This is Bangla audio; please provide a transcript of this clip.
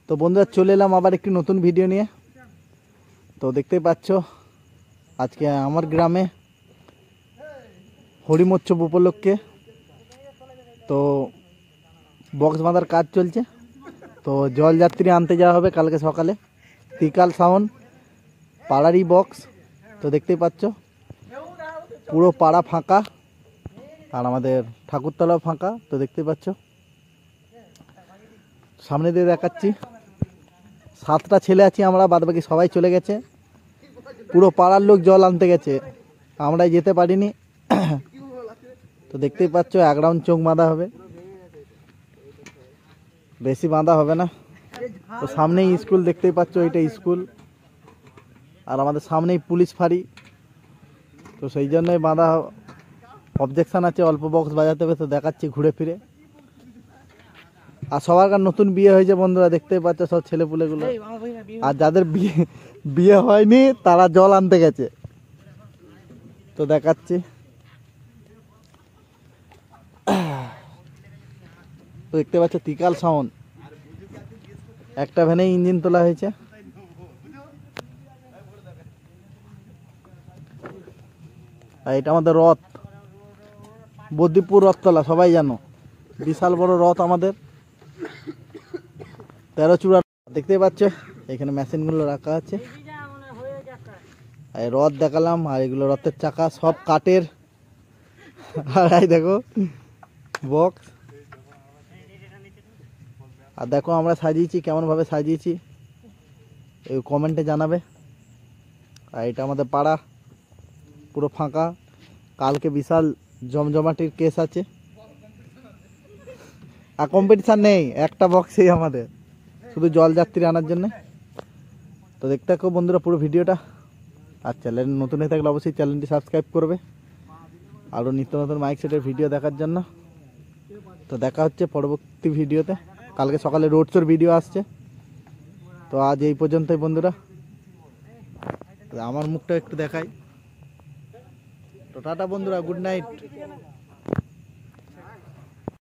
তো বন্ধুরা চলে এলাম আবার একটি নতুন ভিডিও নিয়ে। তো দেখতেই পাচ্ছ আজকে আমার গ্রামে হরিমোৎসব উপলক্ষে তো বক্স বাঁধার কাজ চলছে। তো জলযাত্রী আনতে যাওয়া হবে কালকে সকালে। ত্রিকাল সাউন্ড পাড়ারই বক্স। তো দেখতেই পাচ্ছ পুরো পাড়া ফাঁকা আর আমাদের ঠাকুরতলাও ফাঁকা। তো দেখতেই পাচ্ছ সামনে দিয়ে দেখাচ্ছি 7টা ছেলে আছি আমরা, বাদবাকি সবাই চলে গেছে। পুরো পাড়ার লোক জল আনতে গেছে, আমরাই যেতে পারিনি। তো দেখতেই পাচ্ছ 1 রাউন্ড চোখ বাঁধা হবে, বেশি বাঁধা হবে না। তো সামনেই স্কুল দেখতেই পাচ্ছ, এটা স্কুল আর আমাদের সামনেই পুলিশ ফাঁড়ি। তো সেই জন্যই বাঁধা অবজেকশন আছে, অল্প বক্স বাজাতে হবে। তো দেখাচ্ছি ঘুরে ফিরে। আর সবার নতুন বিয়ে হয়েছে বন্ধুরা, দেখতেই পাচ্ছ সব ছেলেপুলেগুলো। আর যাদের বিয়ে হয়নি তারা জল আনতে গেছে। তো দেখাচ্ছি তো দেখতে পাচ্ছ ত্রিকাল সাউন্ড, একটা ভ্যানে ইঞ্জিন তোলা হয়েছে। আর এটা আমাদের রথ, বদ্রীপুর রথতলা, সবাই জানো বিশাল বড় রথ আমাদের 13 চূড়া। দেখতেই পাচ্ছ এখানে মেশিনগুলো রাখা আছে। আর রথ দেখালাম, আর এগুলো রথের চাকা সব কাঠের। আর এই দেখো বক্স। আর দেখো আমরা সাজিয়েছি, কেমন ভাবে সাজিয়েছি এই কমেন্টে জানাবে। আর এটা আমাদের পাড়া পুরো ফাঁকা। কালকে বিশাল জমজমাটির কেস আছে, আর কম্পিটিশান নেই, একটা বক্সেই আমাদের, শুধু জলযাত্রী আনার জন্য। তো দেখতে থাকো বন্ধুরা পুরো ভিডিওটা। আর চ্যানেল নতুন হয়ে থাকলে অবশ্যই চ্যানেলটি সাবস্ক্রাইব করবে আরও নিত্য নতুন মাইক সেটের ভিডিও দেখার জন্য। তো দেখা হচ্ছে পরবর্তী ভিডিওতে। কালকে সকালে রোড শোর ভিডিও আসছে। তো আজ এই পর্যন্তই বন্ধুরা, আমার মুখটা একটু দেখাই। তো টাটা বন্ধুরা, গুড নাইট।